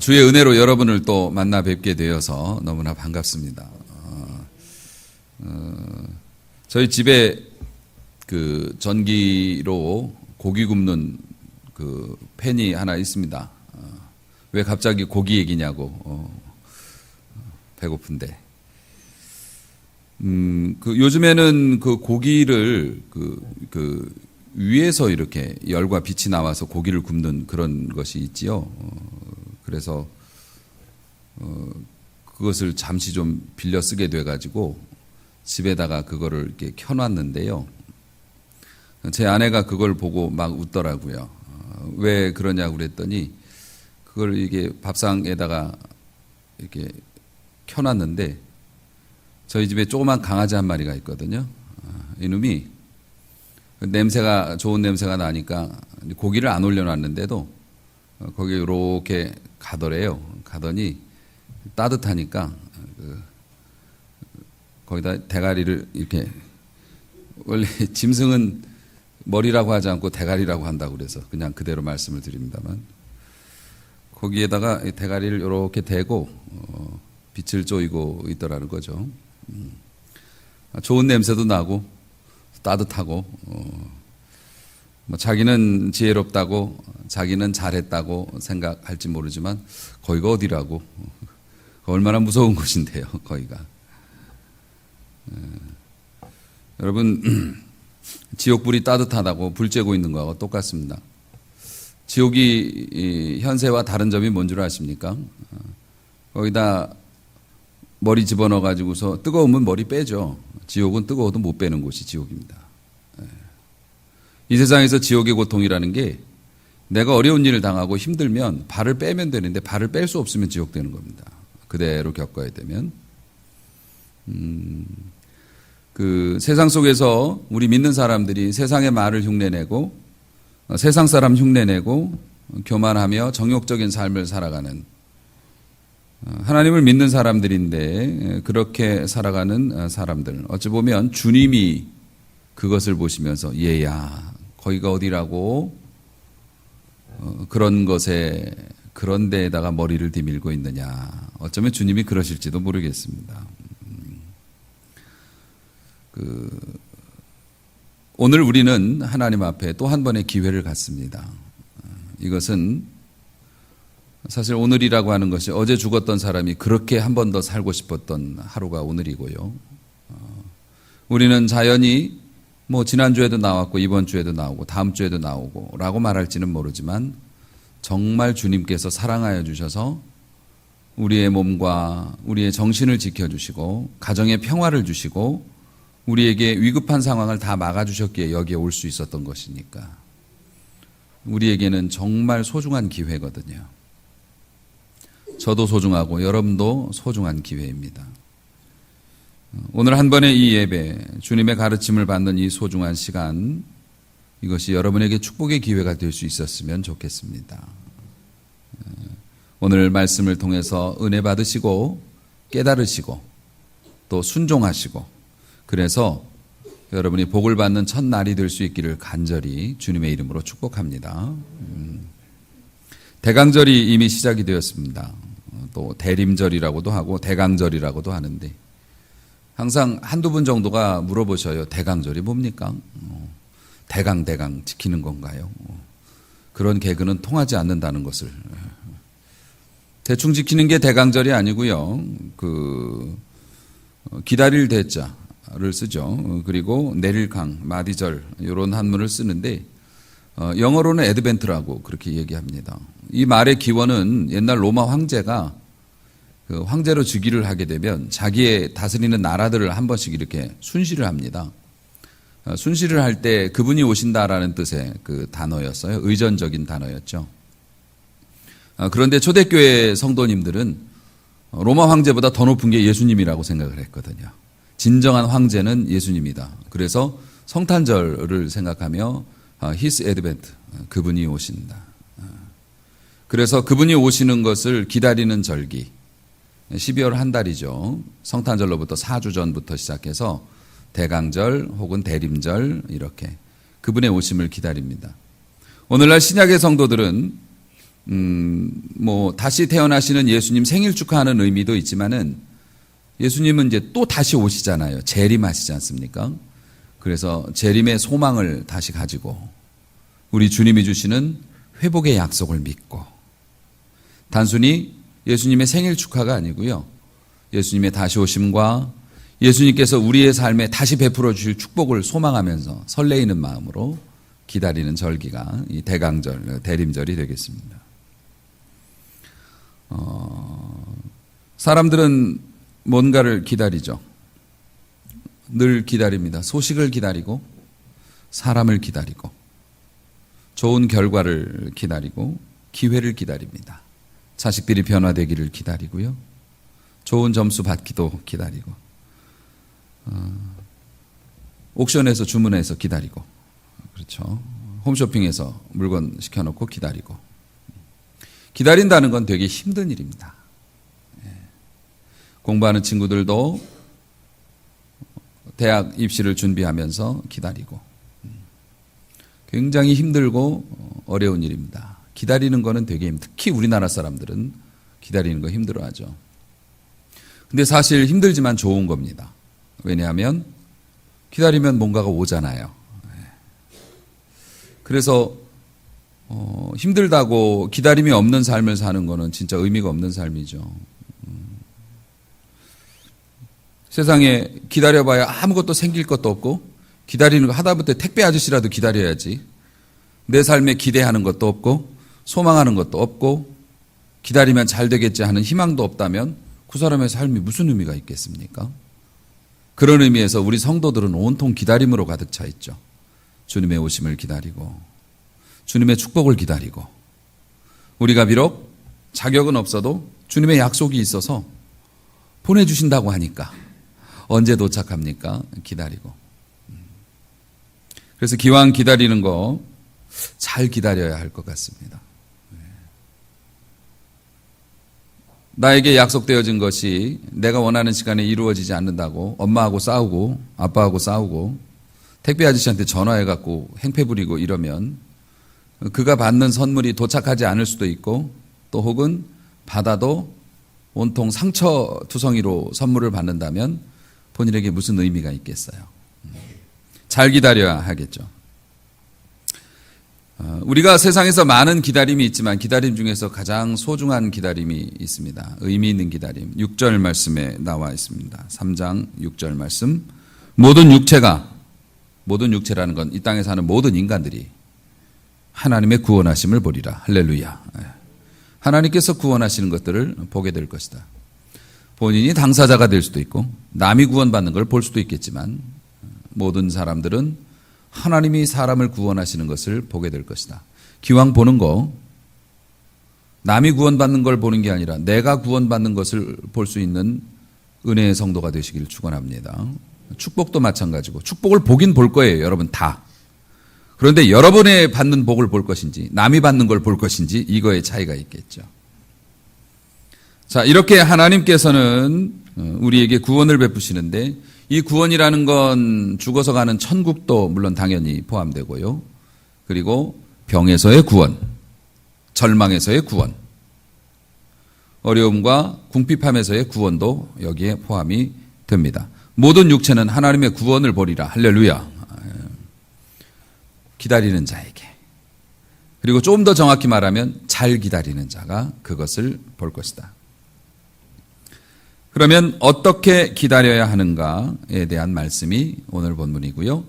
주의 은혜로 여러분을 또 만나 뵙게 되어서 너무나 반갑습니다. 저희 집에 그 전기로 고기 굽는 그 팬이 하나 있습니다. 왜 갑자기 고기 얘기냐고, 배고픈데. 요즘에는 그 고기를 위에서 이렇게 열과 빛이 나와서 고기를 굽는 그런 것이 있지요. 그래서 그것을 잠시 좀 빌려 쓰게 돼가지고 집에다가 그거를 이렇게 켜놨는데요. 제 아내가 그걸 보고 막 웃더라고요. 왜 그러냐고 그랬더니 그걸 이게 밥상에다가 이렇게 켜놨는데 저희 집에 조그만 강아지 한 마리가 있거든요. 이놈이 냄새가 좋은 냄새가 나니까 고기를 안 올려놨는데도 거기에 이렇게 가더래요. 가더니 따뜻하니까 거기다 대가리를 이렇게, 원래 짐승은 머리라고 하지 않고 대가리라고 한다고 그래서 그냥 그대로 말씀을 드립니다만, 거기에다가 대가리를 이렇게 대고 빛을 쬐이고 있더라는 거죠. 좋은 냄새도 나고 따뜻하고, 자기는 지혜롭다고, 자기는 잘했다고 생각할지 모르지만 거기가 어디라고, 얼마나 무서운 곳인데요, 거기가. 여러분, 지옥불이 따뜻하다고 불 쬐고 있는 거하고 똑같습니다. 지옥이 현세와 다른 점이 뭔 줄 아십니까? 거기다 머리 집어넣어 가지고서 뜨거우면 머리 빼죠. 지옥은 뜨거워도 못 빼는 곳이 지옥입니다. 이 세상에서 지옥의 고통이라는 게, 내가 어려운 일을 당하고 힘들면 발을 빼면 되는데 발을 뺄 수 없으면 지옥 되는 겁니다. 그대로 겪어야 되면. 그 세상 속에서 우리 믿는 사람들이 세상의 말을 흉내내고, 세상 사람 흉내내고, 교만하며 정욕적인 삶을 살아가는, 하나님을 믿는 사람들인데 그렇게 살아가는 사람들, 어찌 보면 주님이 그것을 보시면서 얘야 거기가 어디라고 그런 것에, 그런 데에다가 머리를 디밀고 있느냐, 어쩌면 주님이 그러실지도 모르겠습니다. 오늘 우리는 하나님 앞에 또 한 번의 기회를 갖습니다. 이것은 사실 오늘이라고 하는 것이 어제 죽었던 사람이 그렇게 한 번 더 살고 싶었던 하루가 오늘이고요. 우리는 자연히 지난주에도 나왔고 이번 주에도 나오고 다음 주에도 나오고 라고 말할지는 모르지만, 정말 주님께서 사랑하여 주셔서 우리의 몸과 우리의 정신을 지켜주시고 가정의 평화를 주시고 우리에게 위급한 상황을 다 막아주셨기에 여기에 올 수 있었던 것이니까 우리에게는 정말 소중한 기회거든요. 저도 소중하고 여러분도 소중한 기회입니다. 오늘 한 번의 이 예배, 주님의 가르침을 받는 이 소중한 시간, 이것이 여러분에게 축복의 기회가 될 수 있었으면 좋겠습니다. 오늘 말씀을 통해서 은혜 받으시고 깨달으시고 또 순종하시고, 그래서 여러분이 복을 받는 첫날이 될 수 있기를 간절히 주님의 이름으로 축복합니다. 대강절이 이미 시작이 되었습니다. 또 대림절이라고도 하고 대강절이라고도 하는데, 항상 한두 분 정도가 물어보셔요. 대강절이 뭡니까? 대강 지키는 건가요? 그런 개그는 통하지 않는다는 것을. 대충 지키는 게 대강절이 아니고요. 기다릴 대자를 쓰죠. 그리고 내릴 강, 마디절, 이런 한문을 쓰는데, 영어로는 애드벤트라고 그렇게 얘기합니다. 이 말의 기원은 옛날 로마 황제가 황제로 즉위를 하게 되면 자기의 다스리는 나라들을 한 번씩 이렇게 순시를 합니다. 순시를 할 때 그분이 오신다라는 뜻의 그 단어였어요. 의전적인 단어였죠. 그런데 초대교회 성도님들은 로마 황제보다 더 높은 게 예수님이라고 생각을 했거든요. 진정한 황제는 예수님이다. 그래서 성탄절을 생각하며 His Advent, 그분이 오신다. 그래서 그분이 오시는 것을 기다리는 절기, 12월 한 달이죠. 성탄절로부터 4주 전부터 시작해서 대강절 혹은 대림절, 이렇게 그분의 오심을 기다립니다. 오늘날 신약의 성도들은 다시 태어나시는 예수님 생일 축하하는 의미도 있지만은 예수님은 이제 또 다시 오시잖아요. 재림하시지 않습니까? 그래서 재림의 소망을 다시 가지고 우리 주님이 주시는 회복의 약속을 믿고 단순히 예수님의 생일 축하가 아니고요. 예수님의 다시 오심과 예수님께서 우리의 삶에 다시 베풀어 주실 축복을 소망하면서 설레이는 마음으로 기다리는 절기가 이 대강절, 대림절이 되겠습니다. 사람들은 뭔가를 기다리죠. 늘 기다립니다. 소식을 기다리고 사람을 기다리고 좋은 결과를 기다리고 기회를 기다립니다. 자식들이 변화되기를 기다리고요. 좋은 점수 받기도 기다리고 옥션에서 주문해서 기다리고 그렇죠. 홈쇼핑에서 물건 시켜놓고 기다리고 기다린다는 건 되게 힘든 일입니다. 공부하는 친구들도 대학 입시를 준비하면서 기다리고 굉장히 힘들고 어려운 일입니다. 기다리는 거는 되게 특히 우리나라 사람들은 기다리는 거 힘들어하죠. 근데 사실 힘들지만 좋은 겁니다. 왜냐하면 기다리면 뭔가가 오잖아요. 그래서 힘들다고 기다림이 없는 삶을 사는 거는 진짜 의미가 없는 삶이죠. 세상에 기다려봐야 아무것도 생길 것도 없고 기다리는 거 하다못해 택배 아저씨라도 기다려야지. 내 삶에 기대하는 것도 없고 소망하는 것도 없고 기다리면 잘 되겠지 하는 희망도 없다면 그 사람의 삶이 무슨 의미가 있겠습니까? 그런 의미에서 우리 성도들은 온통 기다림으로 가득 차 있죠. 주님의 오심을 기다리고 주님의 축복을 기다리고 우리가 비록 자격은 없어도 주님의 약속이 있어서 보내주신다고 하니까 언제 도착합니까? 기다리고. 그래서 기왕 기다리는 거 잘 기다려야 할 것 같습니다. 나에게 약속되어진 것이 내가 원하는 시간에 이루어지지 않는다고 엄마하고 싸우고 아빠하고 싸우고 택배 아저씨한테 전화해갖고 행패 부리고 이러면 그가 받는 선물이 도착하지 않을 수도 있고 또 혹은 받아도 온통 상처투성이로 선물을 받는다면 본인에게 무슨 의미가 있겠어요. 잘 기다려야 하겠죠. 우리가 세상에서 많은 기다림이 있지만 기다림 중에서 가장 소중한 기다림이 있습니다. 의미 있는 기다림. 6절 말씀에 나와 있습니다. 3장 6절 말씀. 모든 육체라는 건 이 땅에 사는 모든 인간들이 하나님의 구원하심을 보리라. 할렐루야. 하나님께서 구원하시는 것들을 보게 될 것이다. 본인이 당사자가 될 수도 있고 남이 구원받는 걸 볼 수도 있겠지만 모든 사람들은 하나님이 사람을 구원하시는 것을 보게 될 것이다. 기왕 보는 거 남이 구원받는 걸 보는 게 아니라 내가 구원받는 것을 볼 수 있는 은혜의 성도가 되시기를 축원합니다. 축복도 마찬가지고 축복을 보긴 볼 거예요. 여러분 다. 그런데 여러분의 받는 복을 볼 것인지 남이 받는 걸 볼 것인지 이거에 차이가 있겠죠. 자, 이렇게 하나님께서는 우리에게 구원을 베푸시는데 이 구원이라는 건 죽어서 가는 천국도 물론 당연히 포함되고요. 그리고 병에서의 구원, 절망에서의 구원, 어려움과 궁핍함에서의 구원도 여기에 포함이 됩니다. 모든 육체는 하나님의 구원을 보리라. 할렐루야. 기다리는 자에게. 그리고 조금 더 정확히 말하면 잘 기다리는 자가 그것을 볼 것이다. 그러면 어떻게 기다려야 하는가에 대한 말씀이 오늘 본문이고요.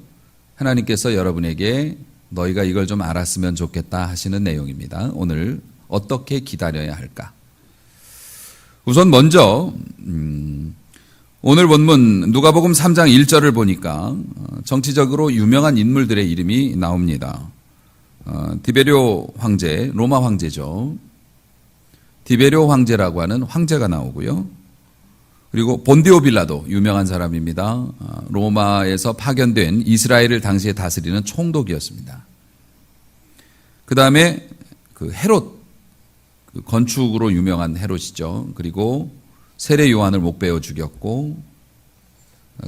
하나님께서 여러분에게 너희가 이걸 좀 알았으면 좋겠다 하시는 내용입니다. 오늘 어떻게 기다려야 할까? 우선 먼저 오늘 본문 누가복음 3장 1절을 보니까 정치적으로 유명한 인물들의 이름이 나옵니다. 디베리오 황제, 로마 황제죠. 디베리오 황제라고 하는 황제가 나오고요. 그리고 본디오 빌라도 유명한 사람입니다. 로마에서 파견된 이스라엘을 당시에 다스리는 총독이었습니다. 그 다음에 그 헤롯, 그 건축으로 유명한 헤롯이죠. 그리고 세례 요한을 목베어 죽였고,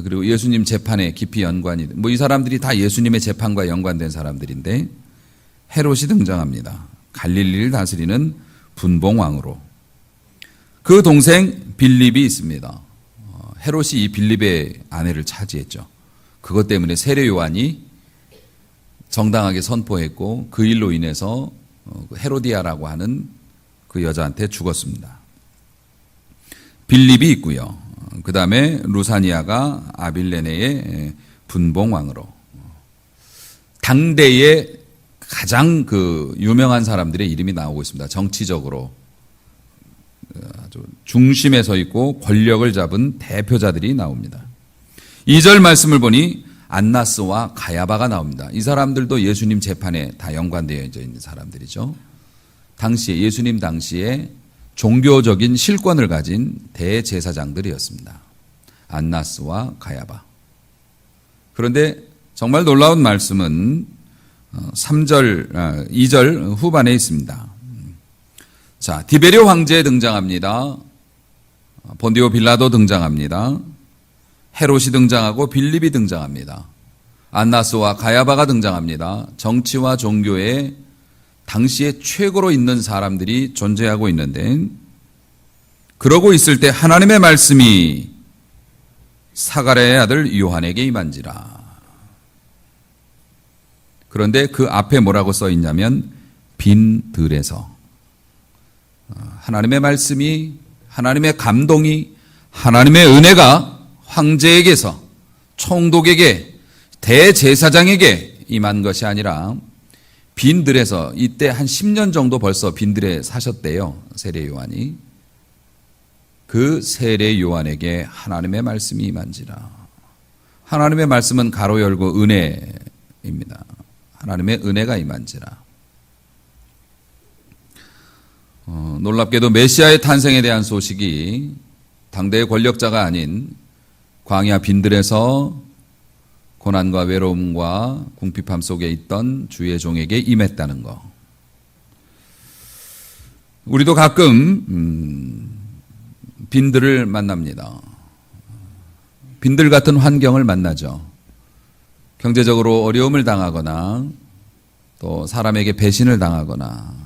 그리고 예수님 재판에 깊이 연관이, 이 사람들이 다 예수님의 재판과 연관된 사람들인데 헤롯이 등장합니다. 갈릴리를 다스리는 분봉왕으로. 그 동생 빌립이 있습니다. 헤롯이 이 빌립의 아내를 차지했죠. 그것 때문에 세례 요한이 정당하게 선포했고 그 일로 인해서 헤로디아라고 하는 그 여자한테 죽었습니다. 빌립이 있고요. 그 다음에 루사니아가 아빌레네의 분봉왕으로. 당대의 가장 그 유명한 사람들의 이름이 나오고 있습니다. 정치적으로 아주 중심에 서 있고 권력을 잡은 대표자들이 나옵니다. 2절 말씀을 보니 안나스와 가야바가 나옵니다. 이 사람들도 예수님 재판에 다 연관되어 있는 사람들이죠. 당시에 예수님 당시에 종교적인 실권을 가진 대제사장들이었습니다. 안나스와 가야바. 그런데 정말 놀라운 말씀은 2절 후반에 있습니다. 자, 디베리오 황제 등장합니다. 본디오 빌라도 등장합니다. 헤롯이 등장하고 빌립이 등장합니다. 안나스와 가야바가 등장합니다. 정치와 종교에 당시에 최고로 있는 사람들이 존재하고 있는데, 그러고 있을 때 하나님의 말씀이 사가랴의 아들 요한에게 임한지라. 그런데 그 앞에 뭐라고 써 있냐면 빈 들에서 하나님의 말씀이, 하나님의 감동이, 하나님의 은혜가 황제에게서 총독에게, 대제사장에게 임한 것이 아니라 빈들에서, 이때 한 10년 정도 벌써 빈들에 사셨대요. 세례 요한이. 그 세례 요한에게 하나님의 말씀이 임한지라. 하나님의 말씀은 가로 열고 은혜입니다. 하나님의 은혜가 임한지라. 놀랍게도 메시아의 탄생에 대한 소식이 당대의 권력자가 아닌 광야 빈들에서 고난과 외로움과 궁핍함 속에 있던 주의 종에게 임했다는 것. 우리도 가끔 빈들을 만납니다. 빈들 같은 환경을 만나죠. 경제적으로 어려움을 당하거나 또 사람에게 배신을 당하거나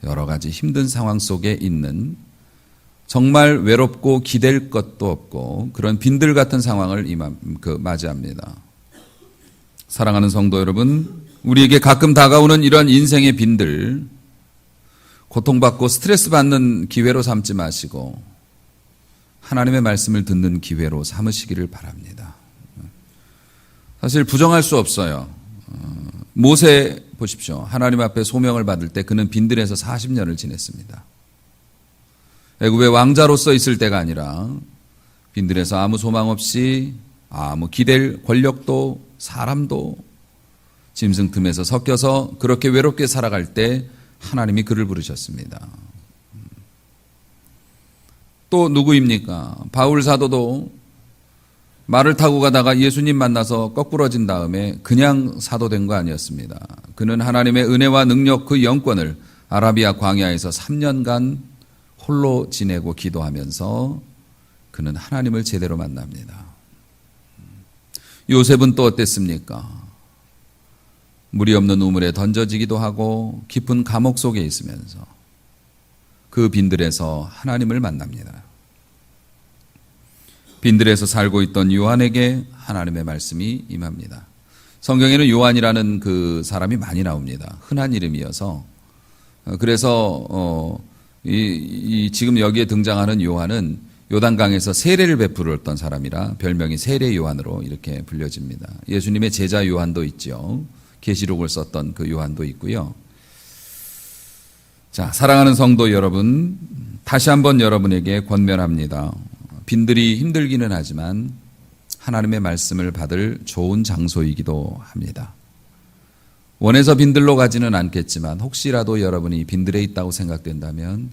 여러 가지 힘든 상황 속에 있는, 정말 외롭고 기댈 것도 없고 그런 빈들 같은 상황을 맞이합니다. 사랑하는 성도 여러분, 우리에게 가끔 다가오는 이런 인생의 빈들, 고통받고 스트레스 받는 기회로 삼지 마시고 하나님의 말씀을 듣는 기회로 삼으시기를 바랍니다. 사실 부정할 수 없어요. 모세 보십시오. 하나님 앞에 소명을 받을 때 그는 빈들에서 40년을 지냈습니다. 애굽의 왕자로서 있을 때가 아니라 빈들에서 아무 소망 없이 아무 기댈 권력도 사람도 짐승 틈에서 섞여서 그렇게 외롭게 살아갈 때 하나님이 그를 부르셨습니다. 또 누구입니까? 바울 사도도 말을 타고 가다가 예수님 만나서 거꾸러진 다음에 그냥 사도 된 거 아니었습니다. 그는 하나님의 은혜와 능력, 그 영권을 아라비아 광야에서 3년간 홀로 지내고 기도하면서 그는 하나님을 제대로 만납니다. 요셉은 또 어땠습니까? 물이 없는 우물에 던져지기도 하고 깊은 감옥 속에 있으면서 그 빈들에서 하나님을 만납니다. 빈들에서 살고 있던 요한에게 하나님의 말씀이 임합니다. 성경에는 요한이라는 그 사람이 많이 나옵니다. 흔한 이름이어서. 그래서 지금 여기에 등장하는 요한은 요단강에서 세례를 베풀었던 사람이라 별명이 세례 요한으로 이렇게 불려집니다. 예수님의 제자 요한도 있죠. 계시록을 썼던 그 요한도 있고요. 자, 사랑하는 성도 여러분, 다시 한번 여러분에게 권면합니다. 빈들이 힘들기는 하지만 하나님의 말씀을 받을 좋은 장소이기도 합니다. 원해서 빈들로 가지는 않겠지만 혹시라도 여러분이 빈들에 있다고 생각된다면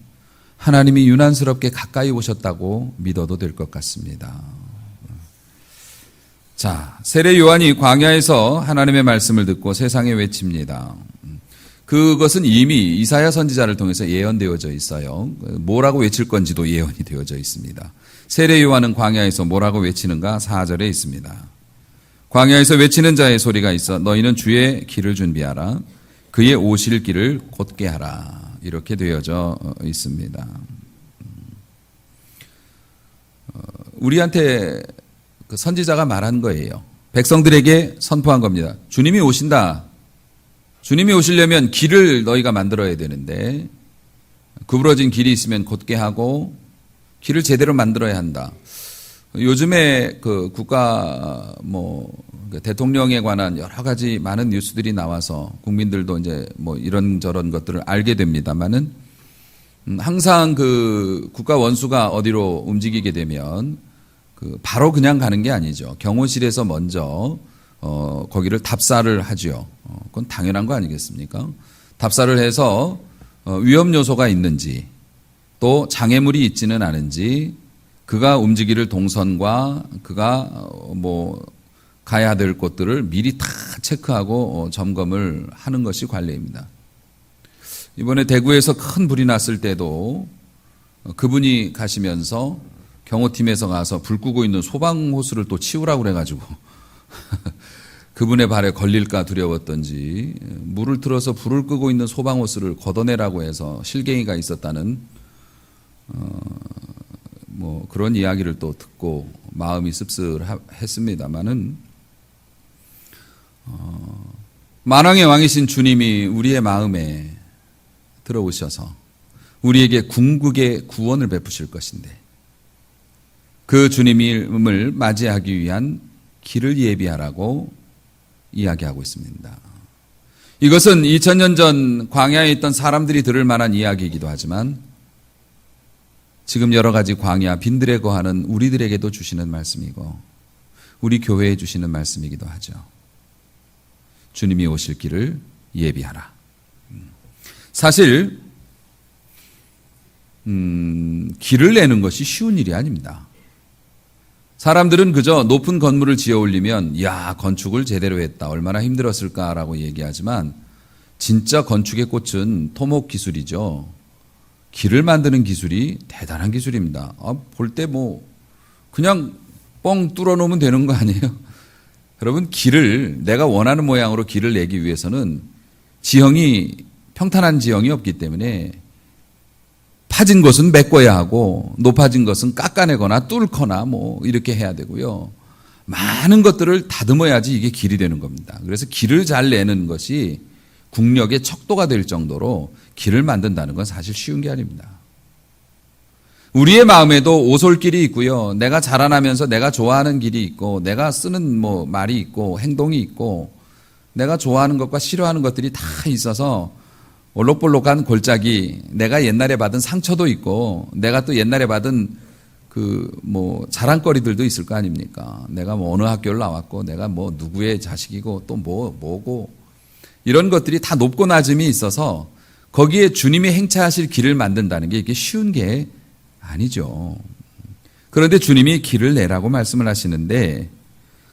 하나님이 유난스럽게 가까이 오셨다고 믿어도 될 것 같습니다. 자, 세례 요한이 광야에서 하나님의 말씀을 듣고 세상에 외칩니다. 그것은 이미 이사야 선지자를 통해서 예언되어져 있어요. 뭐라고 외칠 건지도 예언이 되어져 있습니다. 세례 요한은 광야에서 뭐라고 외치는가? 4절에 있습니다. 광야에서 외치는 자의 소리가 있어 너희는 주의 길을 준비하라. 그의 오실 길을 곧게 하라. 이렇게 되어져 있습니다. 우리한테 그 선지자가 말한 거예요. 백성들에게 선포한 겁니다. 주님이 오신다. 주님이 오시려면 길을 너희가 만들어야 되는데 구부러진 길이 있으면 곧게 하고 길을 제대로 만들어야 한다. 요즘에 그 국가 대통령에 관한 여러 가지 많은 뉴스들이 나와서 국민들도 이제 이런저런 것들을 알게 됩니다만은 항상 그 국가 원수가 어디로 움직이게 되면 바로 그냥 가는 게 아니죠. 경호실에서 먼저 거기를 답사를 하죠. 그건 당연한 거 아니겠습니까? 답사를 해서 위험 요소가 있는지 또 장애물이 있지는 않은지 그가 움직일 동선과 그가 가야 될 곳들을 미리 다 체크하고 점검을 하는 것이 관례입니다. 이번에 대구에서 큰 불이 났을 때도 그분이 가시면서 경호팀에서 가서 불 끄고 있는 소방호스를 또 치우라고 그래가지고 그분의 발에 걸릴까 두려웠던지 물을 틀어서 불을 끄고 있는 소방호스를 걷어내라고 해서 실갱이가 있었다는 그런 이야기를 또 듣고 마음이 씁쓸했습니다마는 만왕의 왕이신 주님이 우리의 마음에 들어오셔서 우리에게 궁극의 구원을 베푸실 것인데 그 주님을 맞이하기 위한 길을 예비하라고 이야기하고 있습니다. 이것은 2000년 전 광야에 있던 사람들이 들을 만한 이야기이기도 하지만 지금 여러 가지 광야 빈들에 거하는 우리들에게도 주시는 말씀이고 우리 교회에 주시는 말씀이기도 하죠. 주님이 오실 길을 예비하라. 사실 길을 내는 것이 쉬운 일이 아닙니다. 사람들은 그저 높은 건물을 지어 올리면 야 건축을 제대로 했다 얼마나 힘들었을까라고 얘기하지만 진짜 건축의 꽃은 토목 기술이죠. 길을 만드는 기술이 대단한 기술입니다. 볼 때 그냥 뻥 뚫어 놓으면 되는 거 아니에요? 여러분 길을 내가 원하는 모양으로 길을 내기 위해서는 지형이 평탄한 지형이 없기 때문에 파진 것은 메꿔야 하고 높아진 것은 깎아내거나 뚫거나 이렇게 해야 되고요. 많은 것들을 다듬어야지 이게 길이 되는 겁니다. 그래서 길을 잘 내는 것이 국력의 척도가 될 정도로 길을 만든다는 건 사실 쉬운 게 아닙니다. 우리의 마음에도 오솔길이 있고요. 내가 자라나면서 내가 좋아하는 길이 있고 내가 쓰는 말이 있고 행동이 있고 내가 좋아하는 것과 싫어하는 것들이 다 있어서 올록볼록한 골짜기, 내가 옛날에 받은 상처도 있고 내가 또 옛날에 받은 자랑거리들도 있을 거 아닙니까? 내가 어느 학교를 나왔고 내가 누구의 자식이고 또 뭐고 이런 것들이 다 높고 낮음이 있어서 거기에 주님이 행차하실 길을 만든다는 게 이게 쉬운 게 아니죠. 그런데 주님이 길을 내라고 말씀을 하시는데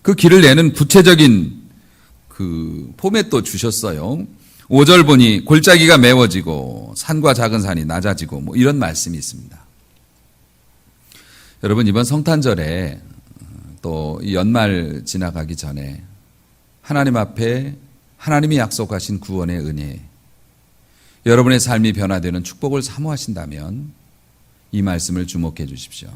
그 길을 내는 구체적인 포맷도 주셨어요. 5절 보니 골짜기가 메워지고 산과 작은 산이 낮아지고 이런 말씀이 있습니다. 여러분 이번 성탄절에 또 연말 지나가기 전에 하나님 앞에 하나님이 약속하신 구원의 은혜, 여러분의 삶이 변화되는 축복을 사모하신다면 이 말씀을 주목해 주십시오.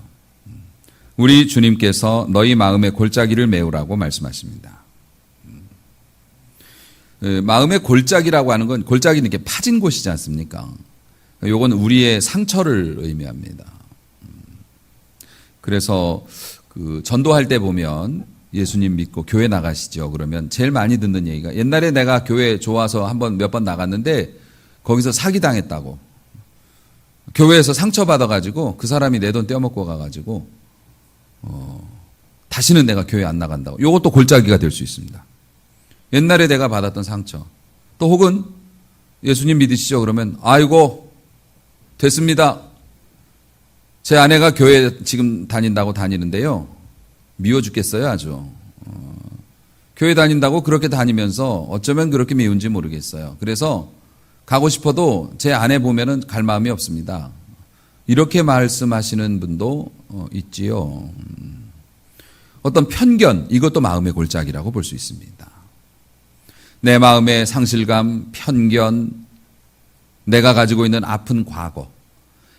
우리 주님께서 너희 마음의 골짜기를 메우라고 말씀하십니다. 마음의 골짜기라고 하는 건 골짜기는 이렇게 파진 곳이지 않습니까? 요건 우리의 상처를 의미합니다. 그래서 전도할 때 보면 예수님 믿고 교회 나가시죠. 그러면 제일 많이 듣는 얘기가 옛날에 내가 교회 좋아서 몇 번 나갔는데 거기서 사기당했다고. 교회에서 상처받아가지고 그 사람이 내 돈 떼어먹고 가가지고 다시는 내가 교회 안 나간다고. 요것도 골짜기가 될 수 있습니다. 옛날에 내가 받았던 상처. 또 혹은 예수님 믿으시죠? 그러면 아이고 됐습니다. 제 아내가 교회 지금 다닌다고 다니는데요. 미워 죽겠어요 아주. 교회 다닌다고 그렇게 다니면서 어쩌면 그렇게 미운지 모르겠어요. 그래서 가고 싶어도 제 아내 보면은 갈 마음이 없습니다. 이렇게 말씀하시는 분도 있지요. 어떤 편견, 이것도 마음의 골짜기라고 볼 수 있습니다. 내 마음의 상실감, 편견, 내가 가지고 있는 아픈 과거,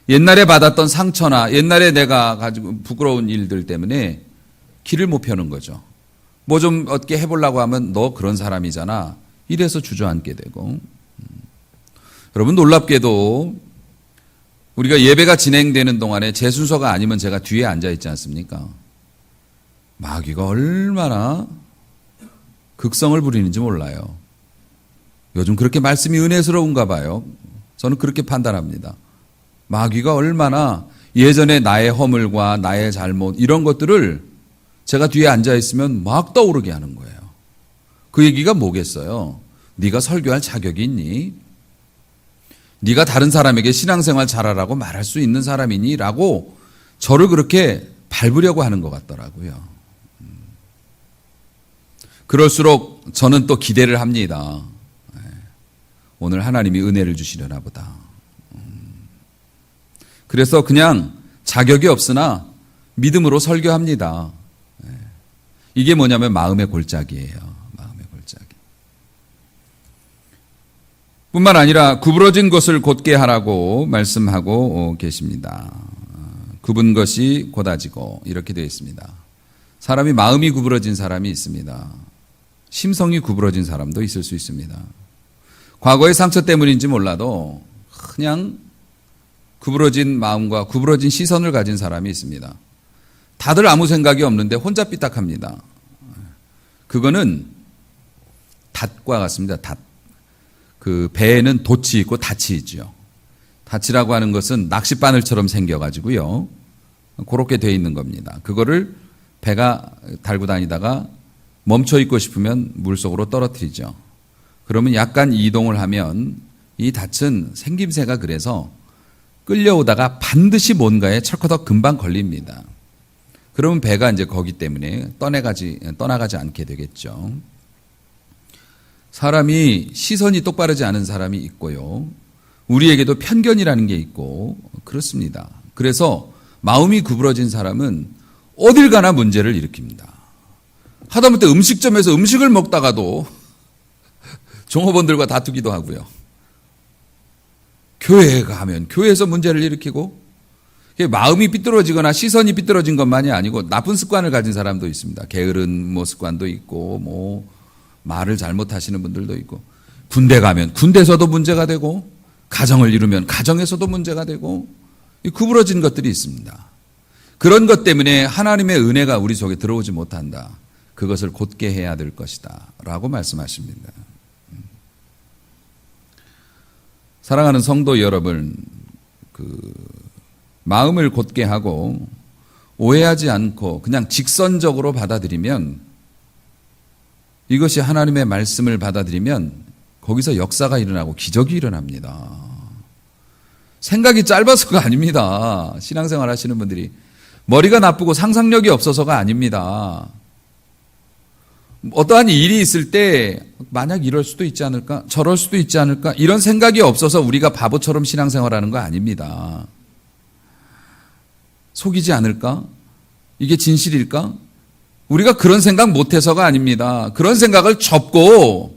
옛날에 받았던 상처나 옛날에 내가 가지고 부끄러운 일들 때문에 길을 못 펴는 거죠. 뭐 좀 어떻게 해보려고 하면 너 그런 사람이잖아. 이래서 주저앉게 되고. 여러분, 놀랍게도 우리가 예배가 진행되는 동안에 제 순서가 아니면 제가 뒤에 앉아 있지 않습니까? 마귀가 얼마나 극성을 부리는지 몰라요. 요즘 그렇게 말씀이 은혜스러운가 봐요. 저는 그렇게 판단합니다. 마귀가 얼마나 예전에 나의 허물과 나의 잘못 이런 것들을 제가 뒤에 앉아 있으면 막 떠오르게 하는 거예요. 그 얘기가 뭐겠어요? 네가 설교할 자격이 있니? 네가 다른 사람에게 신앙생활 잘하라고 말할 수 있는 사람이니? 라고 저를 그렇게 밟으려고 하는 것 같더라고요. 그럴수록 저는 또 기대를 합니다. 오늘 하나님이 은혜를 주시려나 보다. 그래서 그냥 자격이 없으나 믿음으로 설교합니다. 이게 뭐냐면 마음의 골짜기예요. 마음의 골짜기. 뿐만 아니라 구부러진 것을 곧게 하라고 말씀하고 계십니다. 굽은 것이 곧아지고 이렇게 되어 있습니다. 사람이 마음이 구부러진 사람이 있습니다. 심성이 구부러진 사람도 있을 수 있습니다. 과거의 상처 때문인지 몰라도 그냥 구부러진 마음과 구부러진 시선을 가진 사람이 있습니다. 다들 아무 생각이 없는데 혼자 삐딱합니다. 그거는 닷과 같습니다. 닷. 그 배에는 돛이 있고 닷이 있죠. 닷이라고 하는 것은 낚싯바늘처럼 생겨가지고요. 그렇게 되어 있는 겁니다. 그거를 배가 달고 다니다가 멈춰 있고 싶으면 물속으로 떨어뜨리죠. 그러면 약간 이동을 하면 이 닷은 생김새가 그래서 끌려오다가 반드시 뭔가에 철커덕 금방 걸립니다. 그러면 배가 이제 거기 때문에 떠나가지 않게 되겠죠. 사람이 시선이 똑바르지 않은 사람이 있고요. 우리에게도 편견이라는 게 있고 그렇습니다. 그래서 마음이 구부러진 사람은 어딜 가나 문제를 일으킵니다. 하다못해 음식점에서 음식을 먹다가도 종업원들과 다투기도 하고요. 교회에 가면 교회에서 문제를 일으키고 마음이 삐뚤어지거나 시선이 삐뚤어진 것만이 아니고 나쁜 습관을 가진 사람도 있습니다. 게으른 습관도 있고 말을 잘못하시는 분들도 있고 군대 가면 군대에서도 문제가 되고 가정을 이루면 가정에서도 문제가 되고 구부러진 것들이 있습니다. 그런 것 때문에 하나님의 은혜가 우리 속에 들어오지 못한다. 그것을 곧게 해야 될 것이다 라고 말씀하십니다. 사랑하는 성도 여러분, 마음을 곧게 하고 오해하지 않고 그냥 직선적으로 받아들이면, 이것이 하나님의 말씀을 받아들이면 거기서 역사가 일어나고 기적이 일어납니다. 생각이 짧아서가 아닙니다. 신앙생활 하시는 분들이 머리가 나쁘고 상상력이 없어서가 아닙니다. 어떠한 일이 있을 때 만약 이럴 수도 있지 않을까, 저럴 수도 있지 않을까, 이런 생각이 없어서 우리가 바보처럼 신앙생활하는 거 아닙니다. 속이지 않을까? 이게 진실일까? 우리가 그런 생각 못해서가 아닙니다. 그런 생각을 접고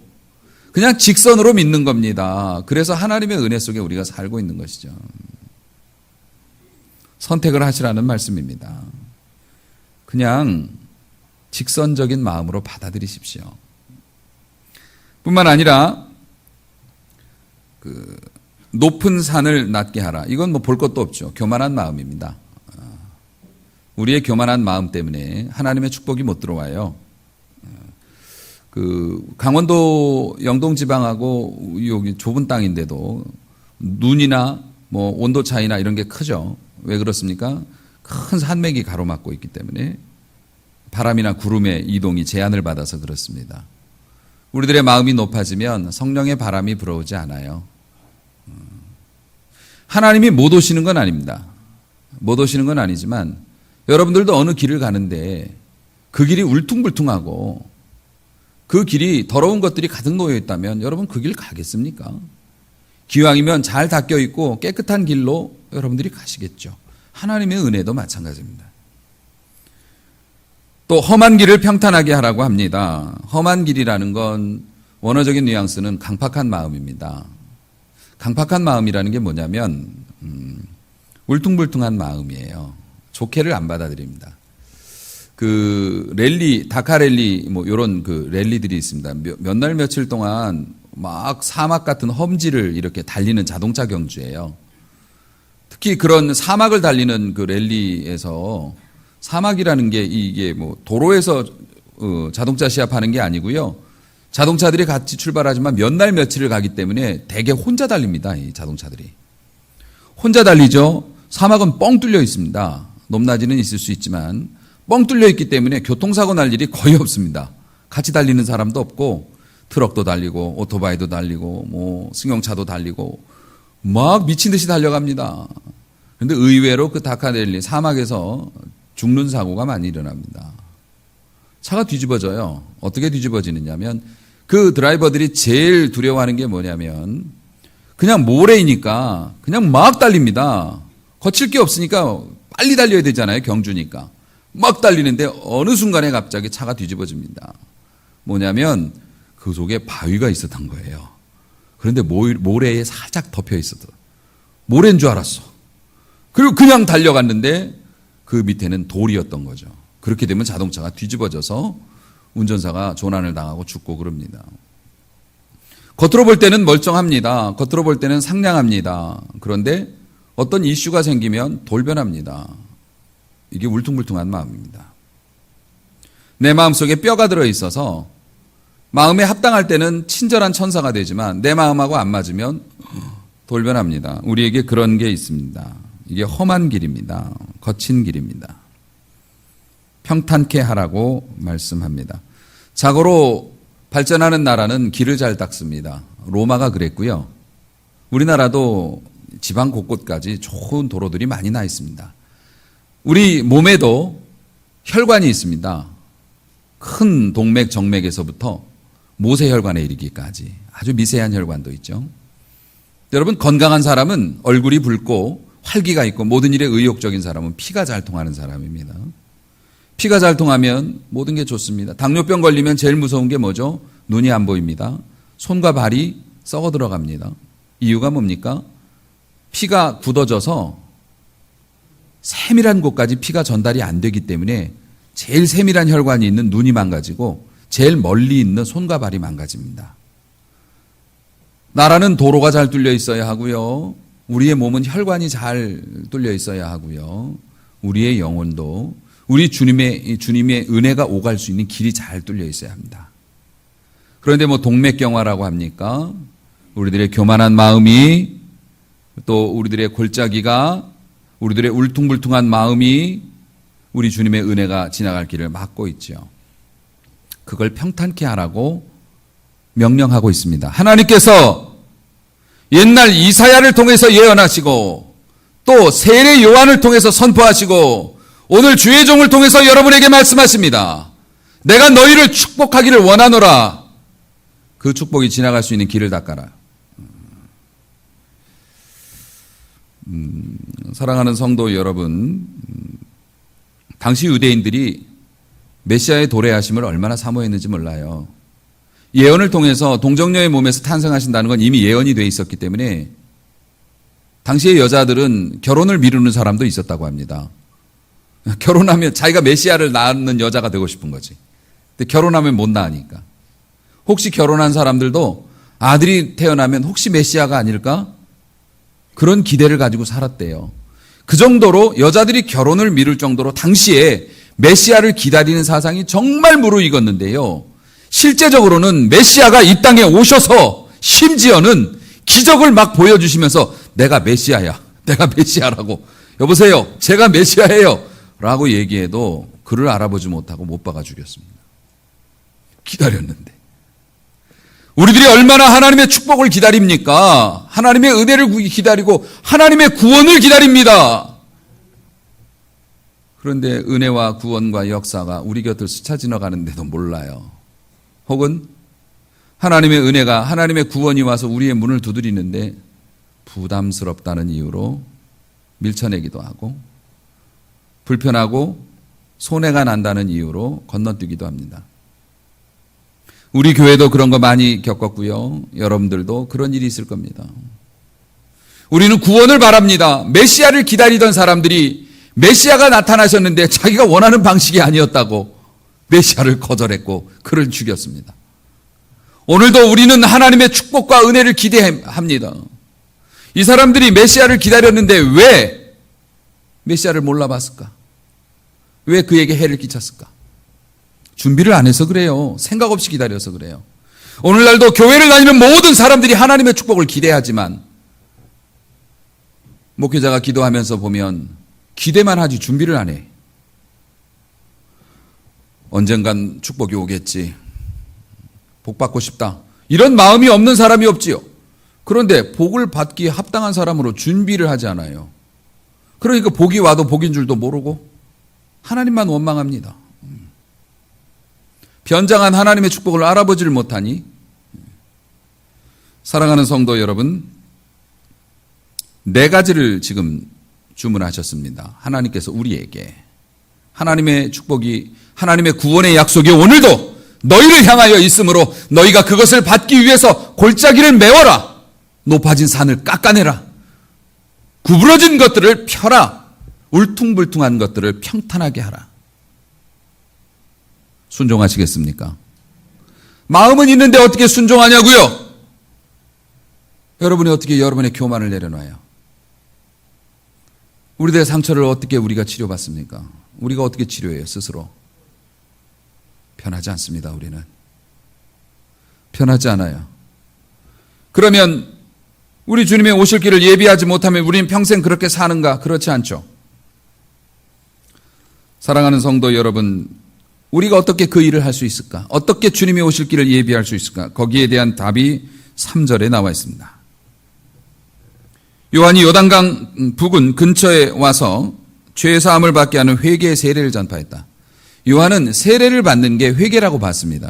그냥 직선으로 믿는 겁니다. 그래서 하나님의 은혜 속에 우리가 살고 있는 것이죠. 선택을 하시라는 말씀입니다. 그냥 직선적인 마음으로 받아들이십시오. 뿐만 아니라 높은 산을 낮게 하라. 이건 뭐 볼 것도 없죠. 교만한 마음입니다. 우리의 교만한 마음 때문에 하나님의 축복이 못 들어와요. 강원도 영동 지방하고 여기 좁은 땅인데도 눈이나 뭐 온도 차이나 이런 게 크죠. 왜 그렇습니까? 큰 산맥이 가로막고 있기 때문에 바람이나 구름의 이동이 제한을 받아서 그렇습니다. 우리들의 마음이 높아지면 성령의 바람이 불어오지 않아요. 하나님이 못 오시는 건 아닙니다. 못 오시는 건 아니지만 여러분들도 어느 길을 가는데 그 길이 울퉁불퉁하고 그 길이 더러운 것들이 가득 놓여 있다면 여러분 그 길 가겠습니까? 기왕이면 잘 닦여 있고 깨끗한 길로 여러분들이 가시겠죠. 하나님의 은혜도 마찬가지입니다. 또 험한 길을 평탄하게 하라고 합니다. 험한 길이라는 건 원어적인 뉘앙스는 강팍한 마음입니다. 강팍한 마음이라는 게 뭐냐면 울퉁불퉁한 마음이에요. 좋게를 안 받아들입니다. 그 랠리, 다카 랠리 뭐 이런 그 랠리들이 있습니다. 몇 날 며칠 동안 막 사막 같은 험지를 이렇게 달리는 자동차 경주예요. 특히 그런 사막을 달리는 그 랠리에서 사막이라는 게 이게 뭐 도로에서 자동차 시합하는 게 아니고요. 자동차들이 같이 출발하지만 몇 날 며칠을 가기 때문에 대개 혼자 달립니다. 이 자동차들이. 혼자 달리죠. 사막은 뻥 뚫려 있습니다. 높낮이는 있을 수 있지만 뻥 뚫려 있기 때문에 교통사고 날 일이 거의 없습니다. 같이 달리는 사람도 없고 트럭도 달리고 오토바이도 달리고 뭐 승용차도 달리고 막 미친 듯이 달려갑니다. 그런데 의외로 그 다카델리 사막에서 죽는 사고가 많이 일어납니다. 차가 뒤집어져요. 어떻게 뒤집어지느냐면 그 드라이버들이 제일 두려워하는 게 뭐냐면 그냥 모래이니까 그냥 막 달립니다. 거칠 게 없으니까 빨리 달려야 되잖아요. 경주니까. 막 달리는데 어느 순간에 갑자기 차가 뒤집어집니다. 뭐냐면 그 속에 바위가 있었던 거예요. 그런데 모래에 살짝 덮여 있었던 모래인 줄 알았어. 그리고 그냥 달려갔는데 그 밑에는 돌이었던 거죠. 그렇게 되면 자동차가 뒤집어져서 운전사가 조난을 당하고 죽고 그럽니다. 겉으로 볼 때는 멀쩡합니다. 겉으로 볼 때는 상냥합니다. 그런데 어떤 이슈가 생기면 돌변합니다. 이게 울퉁불퉁한 마음입니다. 내 마음속에 뼈가 들어있어서 마음에 합당할 때는 친절한 천사가 되지만 내 마음하고 안 맞으면 돌변합니다. 우리에게 그런 게 있습니다. 이게 험한 길입니다. 거친 길입니다. 평탄케 하라고 말씀합니다. 자고로 발전하는 나라는 길을 잘 닦습니다. 로마가 그랬고요. 우리나라도 지방 곳곳까지 좋은 도로들이 많이 나 있습니다. 우리 몸에도 혈관이 있습니다. 큰 동맥, 정맥에서부터 모세혈관에 이르기까지 아주 미세한 혈관도 있죠. 여러분, 건강한 사람은 얼굴이 붉고 활기가 있고 모든 일에 의욕적인 사람은 피가 잘 통하는 사람입니다. 피가 잘 통하면 모든 게 좋습니다. 당뇨병 걸리면 제일 무서운 게 뭐죠? 눈이 안 보입니다. 손과 발이 썩어 들어갑니다. 이유가 뭡니까? 피가 굳어져서 세밀한 곳까지 피가 전달이 안 되기 때문에 제일 세밀한 혈관이 있는 눈이 망가지고 제일 멀리 있는 손과 발이 망가집니다. 나라는 도로가 잘 뚫려 있어야 하고요. 우리의 몸은 혈관이 잘 뚫려 있어야 하고요. 우리의 영혼도 우리 주님의 은혜가 오갈 수 있는 길이 잘 뚫려 있어야 합니다. 그런데 뭐 동맥경화라고 합니까? 우리들의 교만한 마음이 또 우리들의 골짜기가 우리들의 울퉁불퉁한 마음이 우리 주님의 은혜가 지나갈 길을 막고 있죠. 그걸 평탄케 하라고 명령하고 있습니다. 하나님께서 옛날 이사야를 통해서 예언하시고 또 세례 요한을 통해서 선포하시고 오늘 주의 종을 통해서 여러분에게 말씀하십니다. 내가 너희를 축복하기를 원하노라. 그 축복이 지나갈 수 있는 길을 닦아라. 사랑하는 성도 여러분, 당시 유대인들이 메시아의 도래하심을 얼마나 사모했는지 몰라요. 예언을 통해서 동정녀의 몸에서 탄생하신다는 건 이미 예언이 돼 있었기 때문에 당시의 여자들은 결혼을 미루는 사람도 있었다고 합니다. 결혼하면 자기가 메시아를 낳는 여자가 되고 싶은 거지. 근데 결혼하면 못 낳으니까. 혹시 결혼한 사람들도 아들이 태어나면 혹시 메시아가 아닐까? 그런 기대를 가지고 살았대요. 그 정도로 여자들이 결혼을 미룰 정도로 당시에 메시아를 기다리는 사상이 정말 무르익었는데요. 실제적으로는 메시아가 이 땅에 오셔서 심지어는 기적을 막 보여주시면서 내가 메시아야. 내가 메시아라고. 여보세요. 제가 메시아예요. 라고 얘기해도 그를 알아보지 못하고 못 박아 죽였습니다. 기다렸는데. 우리들이 얼마나 하나님의 축복을 기다립니까? 하나님의 은혜를 기다리고 하나님의 구원을 기다립니다. 그런데 은혜와 구원과 역사가 우리 곁을 스쳐 지나가는데도 몰라요. 혹은 하나님의 은혜가 하나님의 구원이 와서 우리의 문을 두드리는데 부담스럽다는 이유로 밀쳐내기도 하고 불편하고 손해가 난다는 이유로 건너뛰기도 합니다. 우리 교회도 그런 거 많이 겪었고요. 여러분들도 그런 일이 있을 겁니다. 우리는 구원을 바랍니다. 메시아를 기다리던 사람들이 메시아가 나타나셨는데 자기가 원하는 방식이 아니었다고 메시아를 거절했고 그를 죽였습니다. 오늘도 우리는 하나님의 축복과 은혜를 기대합니다. 이 사람들이 메시아를 기다렸는데 왜 메시아를 몰라봤을까? 왜 그에게 해를 끼쳤을까? 준비를 안 해서 그래요. 생각 없이 기다려서 그래요. 오늘날도 교회를 다니는 모든 사람들이 하나님의 축복을 기대하지만 목회자가 기도하면서 보면 기대만 하지 준비를 안 해. 언젠간 축복이 오겠지. 복 받고 싶다. 이런 마음이 없는 사람이 없지요. 그런데 복을 받기에 합당한 사람으로 준비를 하지 않아요. 그러니까 복이 와도 복인 줄도 모르고 하나님만 원망합니다. 변장한 하나님의 축복을 알아보지를 못하니 사랑하는 성도 여러분, 4가지를 지금 주문하셨습니다. 하나님께서 우리에게 하나님의 축복이 하나님의 구원의 약속이 오늘도 너희를 향하여 있으므로 너희가 그것을 받기 위해서 골짜기를 메워라. 높아진 산을 깎아내라. 구부러진 것들을 펴라. 울퉁불퉁한 것들을 평탄하게 하라. 순종하시겠습니까? 마음은 있는데 어떻게 순종하냐고요? 여러분이 어떻게 여러분의 교만을 내려놔요? 우리들의 상처를 어떻게 우리가 치료받습니까? 우리가 어떻게 치료해요, 스스로? 편하지 않습니다, 우리는. 편하지 않아요. 그러면 우리 주님의 오실 길을 예비하지 못하면 우리는 평생 그렇게 사는가? 그렇지 않죠. 사랑하는 성도 여러분, 우리가 어떻게 그 일을 할 수 있을까? 어떻게 주님이 오실 길을 예비할 수 있을까? 거기에 대한 답이 3절에 나와 있습니다. 요한이 요단강 부근 근처에 와서 죄사함을 받게 하는 회개의 세례를 전파했다. 요한은 세례를 받는 게 회개라고 봤습니다.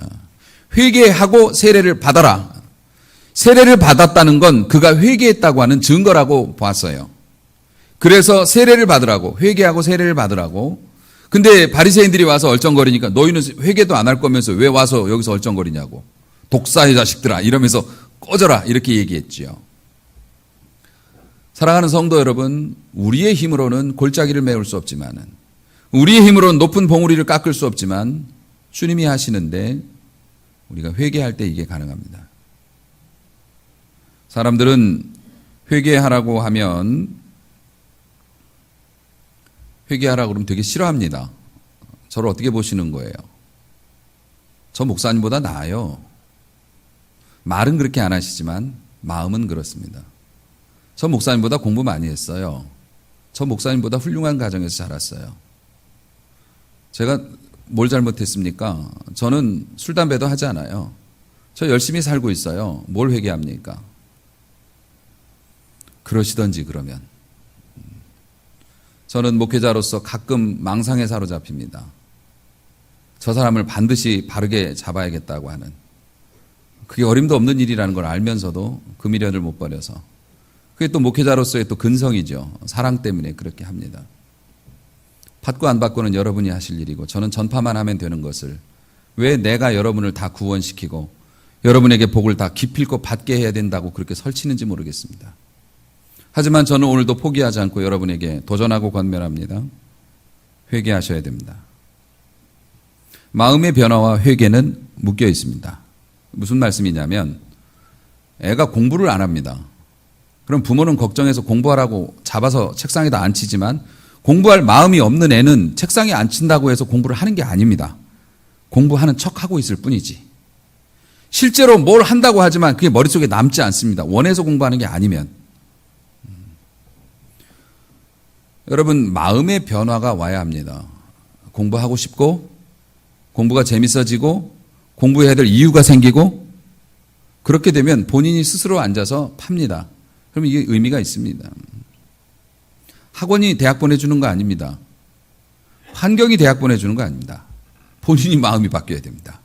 회개하고 세례를 받아라. 세례를 받았다는 건 그가 회개했다고 하는 증거라고 봤어요. 그래서 세례를 받으라고, 회개하고 세례를 받으라고. 근데 바리새인들이 와서 얼쩡거리니까 너희는 회개도 안 할 거면서 왜 와서 여기서 얼쩡거리냐고. 독사의 자식들아 이러면서 꺼져라 이렇게 얘기했지요. 사랑하는 성도 여러분, 우리의 힘으로는 골짜기를 메울 수 없지만은, 우리의 힘으로는 높은 봉우리를 깎을 수 없지만 주님이 하시는데 우리가 회개할 때 이게 가능합니다. 사람들은 회개하라고 하면 회개하라고 그러면 되게 싫어합니다. 저를 어떻게 보시는 거예요? 저 목사님보다 나아요. 말은 그렇게 안 하시지만 마음은 그렇습니다. 저 목사님보다 공부 많이 했어요. 저 목사님보다 훌륭한 가정에서 자랐어요. 제가 뭘 잘못했습니까? 저는 술, 담배도 하지 않아요. 저 열심히 살고 있어요. 뭘 회개합니까? 그러시던지 그러면. 저는 목회자로서 가끔 망상에 사로잡힙니다. 저 사람을 반드시 바르게 잡아야겠다고 하는. 그게 어림도 없는 일이라는 걸 알면서도 그 미련을 못 버려서. 그게 또 목회자로서의 또 근성이죠. 사랑 때문에 그렇게 합니다. 받고 안 받고는 여러분이 하실 일이고 저는 전파만 하면 되는 것을 왜 내가 여러분을 다 구원시키고 여러분에게 복을 다 기필코 받게 해야 된다고 그렇게 설치는지 모르겠습니다. 하지만 저는 오늘도 포기하지 않고 여러분에게 도전하고 권면합니다. 회개하셔야 됩니다. 마음의 변화와 회개는 묶여 있습니다. 무슨 말씀이냐면 애가 공부를 안 합니다. 그럼 부모는 걱정해서 공부하라고 잡아서 책상에다 앉히지만 공부할 마음이 없는 애는 책상에 앉힌다고 해서 공부를 하는 게 아닙니다. 공부하는 척하고 있을 뿐이지. 실제로 뭘 한다고 하지만 그게 머릿속에 남지 않습니다. 원해서 공부하는 게 아니면. 여러분, 마음의 변화가 와야 합니다. 공부하고 싶고 공부가 재밌어지고 공부해야 될 이유가 생기고 그렇게 되면 본인이 스스로 앉아서 팝니다. 그럼 이게 의미가 있습니다. 학원이 대학 보내주는 거 아닙니다. 환경이 대학 보내주는 거 아닙니다. 본인이 마음이 바뀌어야 됩니다.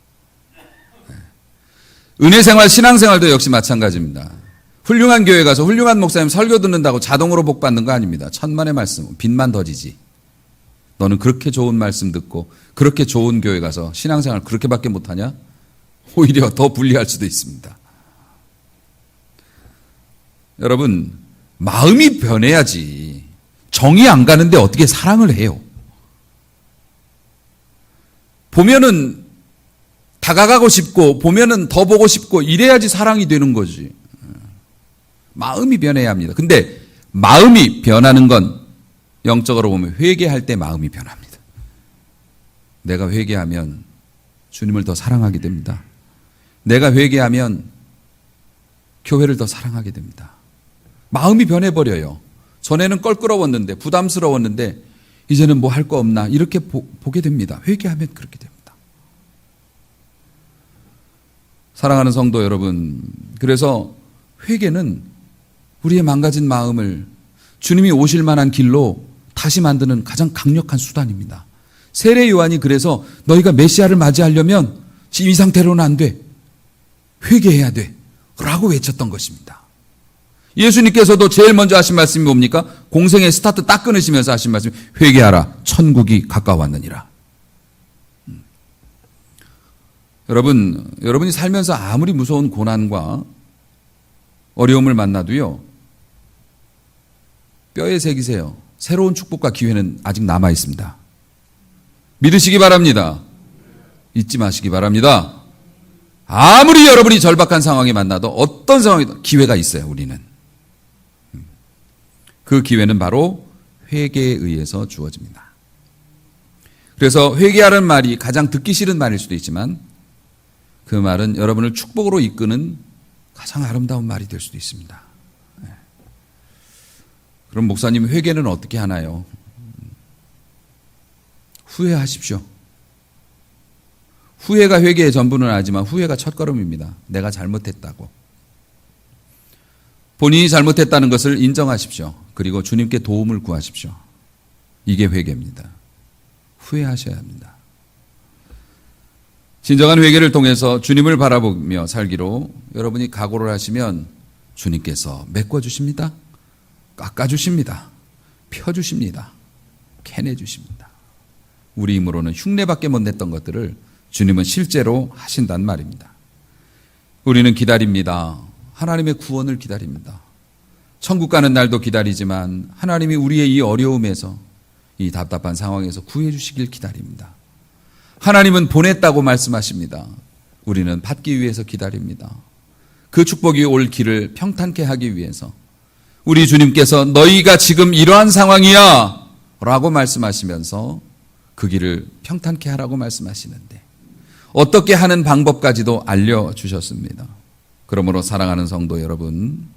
은혜생활, 신앙생활도 역시 마찬가지입니다. 훌륭한 교회 가서 훌륭한 목사님 설교 듣는다고 자동으로 복 받는 거 아닙니다. 천만의 말씀, 빚만 더지지. 너는 그렇게 좋은 말씀 듣고 그렇게 좋은 교회 가서 신앙생활 그렇게밖에 못하냐? 오히려 더 불리할 수도 있습니다. 여러분, 마음이 변해야지. 정이 안 가는데 어떻게 사랑을 해요? 보면은 다가가고 싶고 보면은 더 보고 싶고 이래야지 사랑이 되는 거지. 마음이 변해야 합니다. 근데 마음이 변하는 건 영적으로 보면 회개할 때 마음이 변합니다. 내가 회개하면 주님을 더 사랑하게 됩니다. 내가 회개하면 교회를 더 사랑하게 됩니다. 마음이 변해버려요. 전에는 껄끄러웠는데 부담스러웠는데 이제는 뭐 할 거 없나 이렇게 보게 됩니다. 회개하면 그렇게 됩니다. 사랑하는 성도 여러분, 그래서 회개는 우리의 망가진 마음을 주님이 오실 만한 길로 다시 만드는 가장 강력한 수단입니다. 세례 요한이 그래서 너희가 메시아를 맞이하려면 지금 이 상태로는 안 돼. 회개해야 돼. 라고 외쳤던 것입니다. 예수님께서도 제일 먼저 하신 말씀이 뭡니까? 공생의 스타트 딱 끊으시면서 하신 말씀이 회개하라. 천국이 가까웠느니라. 여러분이 살면서 아무리 무서운 고난과 어려움을 만나도요, 뼈에 새기세요. 새로운 축복과 기회는 아직 남아 있습니다. 믿으시기 바랍니다. 잊지 마시기 바랍니다. 아무리 여러분이 절박한 상황이 만나도 어떤 상황이든 기회가 있어요, 우리는. 그 기회는 바로 회개에 의해서 주어집니다. 그래서 회개하는 말이 가장 듣기 싫은 말일 수도 있지만 그 말은 여러분을 축복으로 이끄는 가장 아름다운 말이 될 수도 있습니다. 그럼 목사님, 회개는 어떻게 하나요? 후회하십시오. 후회가 회개의 전부는 아니지만 후회가 첫걸음입니다. 내가 잘못했다고. 본인이 잘못했다는 것을 인정하십시오. 그리고 주님께 도움을 구하십시오. 이게 회개입니다. 후회하셔야 합니다. 진정한 회개를 통해서 주님을 바라보며 살기로 여러분이 각오를 하시면 주님께서 메꿔주십니다. 깎아주십니다. 펴주십니다. 캐내주십니다. 우리 힘으로는 흉내밖에 못 냈던 것들을 주님은 실제로 하신단 말입니다. 우리는 기다립니다. 하나님의 구원을 기다립니다. 천국 가는 날도 기다리지만 하나님이 우리의 이 어려움에서, 이 답답한 상황에서 구해 주시길 기다립니다. 하나님은 보냈다고 말씀하십니다. 우리는 받기 위해서 기다립니다. 그 축복이 올 길을 평탄케 하기 위해서 우리 주님께서 너희가 지금 이러한 상황이야 라고 말씀하시면서 그 길을 평탄케 하라고 말씀하시는데 어떻게 하는 방법까지도 알려주셨습니다. 그러므로 사랑하는 성도 여러분,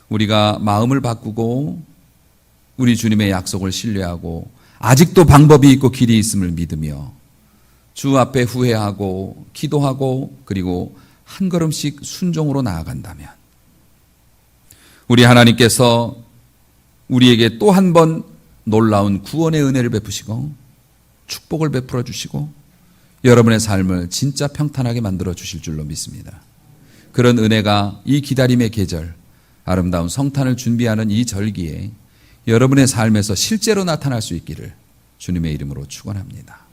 우리가 마음을 바꾸고 우리 주님의 약속을 신뢰하고 아직도 방법이 있고 길이 있음을 믿으며 주 앞에 후회하고 기도하고 그리고 한 걸음씩 순종으로 나아간다면 우리 하나님께서 우리에게 또 한 번 놀라운 구원의 은혜를 베푸시고 축복을 베풀어 주시고 여러분의 삶을 진짜 평탄하게 만들어 주실 줄로 믿습니다. 그런 은혜가 이 기다림의 계절, 아름다운 성탄을 준비하는 이 절기에 여러분의 삶에서 실제로 나타날 수 있기를 주님의 이름으로 축원합니다.